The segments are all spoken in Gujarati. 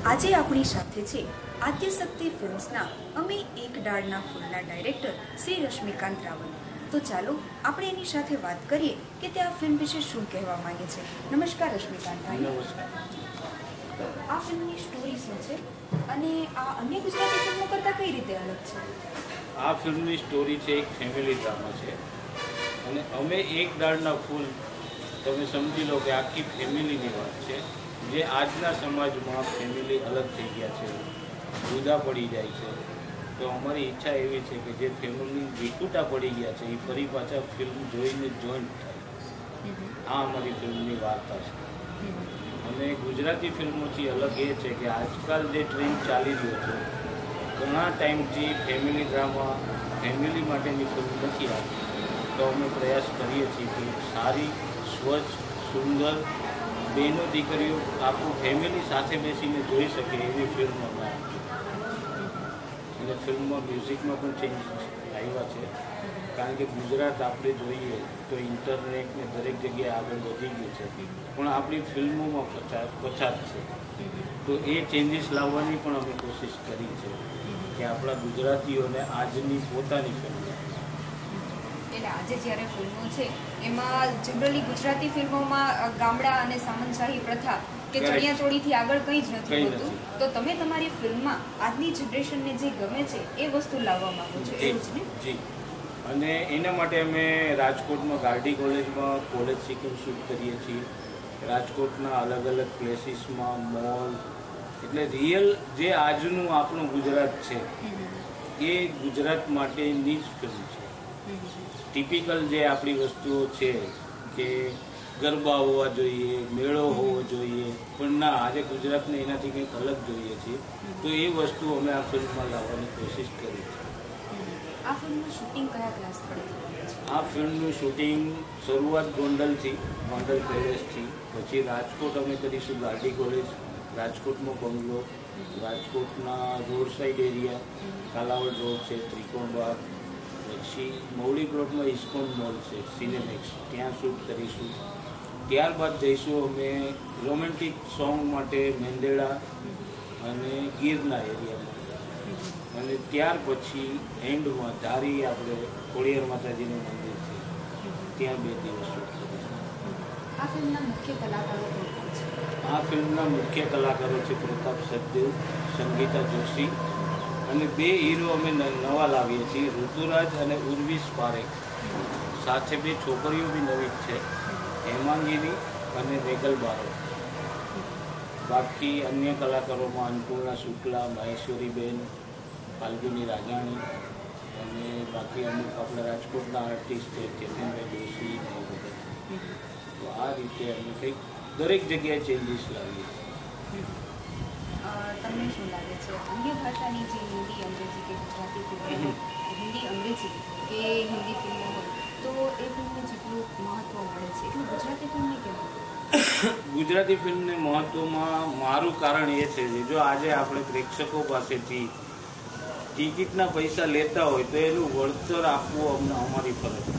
આજે આપણી સાથે છે આદ્યશક્તિ ફિલ્મ્સના અમે એક ડાળના ફૂલના ડાયરેક્ટર શ્રી રશ્મિકાંત રાવલ। તો ચાલો આપણે એની સાથે વાત કરીએ કે તે આ ફિલ્મ વિશે શું કહેવા માંગે છે। નમસ્કાર રશ્મિકાંતભાઈ। નમસ્કાર। આ ફિલ્મની સ્ટોરી શું છે અને આ અન્ય ગુજરાતી ફિલ્મો કરતાં કઈ રીતે અલગ છે? આ ફિલ્મની સ્ટોરી છે એક ફેમિલી ડ્રામા છે અને અમે એક ડાળના ફૂલ તમે સમજી લો કે આખી ફેમિલીની વાત છે જે આજના સમાજમાં ફેમિલી અલગ થઈ ગયા છે, જુદા પડી જાય છે। તો અમારી ઈચ્છા એવી છે કે જે ફેમિલી વિખૂટા પડી ગયા છે એ ફરી પાછા ફિલ્મ જોઈને જોઈન્ટ થાય। આ અમારી ફિલ્મની વાર્તા છે અને ગુજરાતી ફિલ્મોથી અલગ એ છે કે આજકાલ જે ટ્રેન્ડ ચાલી રહ્યો છે ઘણા ટાઈમથી ફેમિલી ડ્રામા ફેમિલી માટેની ફિલ્મ નથી આવતી। તો અમે પ્રયાસ કરીએ છીએ કે સારી સ્વચ્છ સુંદર બહેનો દીકરીઓ આખું ફેમિલી સાથે બેસીને જોઈ શકે એવી ફિલ્મ અમે આપીએ। અને ફિલ્મમાં મ્યુઝિકમાં પણ ચેન્જ આવ્યા છે કારણ કે ગુજરાત આપણે જોઈએ તો ઇન્ટરનેટને દરેક જગ્યાએ આગળ વધી ગયું છે પણ આપણી ફિલ્મોમાં પછાત છે। તો એ ચેન્જીસ લાવવાની પણ અમે કોશિશ કરી છે કે આપણા ગુજરાતીઓને આજની પોતાની ફિલ્મ। એટલે આજે જ્યારે ફિલ્મો છે એમાં જનરલી ગુજરાતી ફિલ્મોમાં ગામડા અને સામંતશાહી પ્રથા કે ચણિયાચોળીથી આગળ કંઈ જ નથી હોતું। તો તમે તમારી ફિલ્મમાં આજની જનરેશનને જે ગમે છે એ વસ્તુ લાવવા માંગો છો, એવું જ ને? જી, અને એના માટે અમે રાજકોટમાં ગાર્ડી કોલેજમાં કોલેજ શીખીને શૂટ કરીએ છીએ। રાજકોટના અલગ અલગ પ્લેસીસમાં મોલ, એટલે રિયલ જે આજનું આપણું ગુજરાત છે એ ગુજરાત માટેની જ ફિલ્મ છે। ટિપિકલ જે આપણી વસ્તુઓ છે કે ગરબા હોવા જોઈએ, મેળો હોવો જોઈએ, પણ ના, આજે ગુજરાતને એનાથી કંઈક અલગ જોઈએ છીએ। તો એ વસ્તુ અમે આ ફિલ્મમાં લાવવાની કોશિશ કરી છે। આ ફિલ્મનું શૂટિંગ કયા સ્થળે? આ ફિલ્મનું શૂટિંગ શરૂઆત ગોંડલથી, ગોંડલ પેલેસથી, પછી રાજકોટ અમે કરીશું ગાર્ડી કોલેજ, રાજકોટનો બંગલો, રાજકોટના road side area, Kalawad road છે, ત્રિકોણબાગ, પછી મૌલિક રોડમાં ઇસ્કોન મોલ છે, સિનેમેક્સ, ત્યાં શૂટ કરીશું। ત્યારબાદ જઈશું અમે રોમેન્ટિક સોંગ માટે મેંદેડા અને ગીરના એરિયામાં, અને ત્યાર પછી એન્ડમાં ધારી આપણે ખોડિયાર માતાજીનું મંદિર છે ત્યાં 2 દિવસ શૂટ કરીશું। આ ફિલ્મના મુખ્ય કલાકારો કોણ છે? આ ફિલ્મના મુખ્ય કલાકારો છે પ્રતાપ સચદેવ, સંગીતા જોશી, અને 2 હીરો અમે નવા લાવીએ છીએ, ઋતુરાજ અને ઉર્વિશ પારેખ, સાથે 2 છોકરીઓ બી નવી જ છે, હેમાંગીની અને રેગલ બારો। બાકી અન્ય કલાકારોમાં અન્નપૂર્ણા શુક્લા, મહેશ્વરીબેન, ફાલ્ગુની રાજાણી, અને બાકી અમુક આપણા રાજકોટના આર્ટિસ્ટ છે ચેતનભાઈ જોશી ને એ બધા। તો આ રીતે અમે કંઈક દરેક જગ્યાએ ચેન્જીસ લાવીએ છીએ। તમને શું લાગે છે અન્ય ભાષાની જે હિન્દી, અંગ્રેજી કે ગુજરાતી ફિલ્મો, હિન્દી અંગ્રેજી કે હિન્દી ફિલ્મો હોય તો એ ફિલ્મને જેટલું મહત્ત્વ મળે છે એટલું ગુજરાતી ફિલ્મને કેમ? ગુજરાતી ફિલ્મને મહત્ત્વમાં મારું કારણ એ છે કે જો આજે આપણે પ્રેક્ષકો પાસેથી ટિકિટના પૈસા લેતા હોય તો એનું વળતર આપવું અમને અમારી ફરજ છે।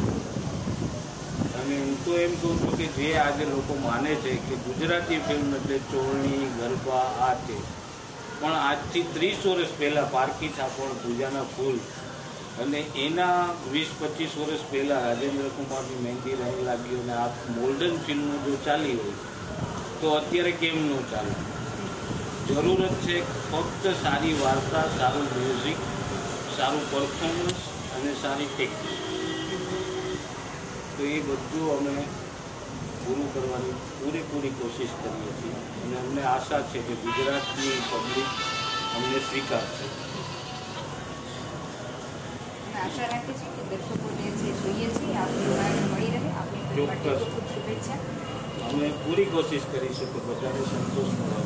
અને હું તો એમ કહું છું કે જે આજે લોકો માને છે કે ગુજરાતી ફિલ્મ એટલે ચોરણી, ગરબા, આ છે, પણ આજથી 30 વર્ષ પહેલાં પારકી થાપણ, પૂજાના ફૂલ, અને એના 20-25 વર્ષ પહેલાં રાજેન્દ્ર કુમારની મહેંદી રંગ લાગ્યો અને આ મોડર્ન ફિલ્મો જો ચાલી હોય તો અત્યારે કેમ ન ચાલે? જરૂરત છે ફક્ત સારી વાર્તા, સારું મ્યુઝિક, સારું પરફોર્મન્સ અને સારી ટેકનિક। તો એ બધું અમે પૂરું કરવાની પૂરેપૂરી કોશિશ કરીએ છીએ અને અમને આશા છે કે ગુજરાતની પબ્લિક અમને સ્વીકારશે। આશા રાખીએ છીએ કે દર્શકોને જે જોઈએ છે આપણી મળી રહે। આપણી ચોક્કસ, શુભેચ્છા। અમે પૂરી કોશિશ કરીશું કે બધાને સંતોષ મળે।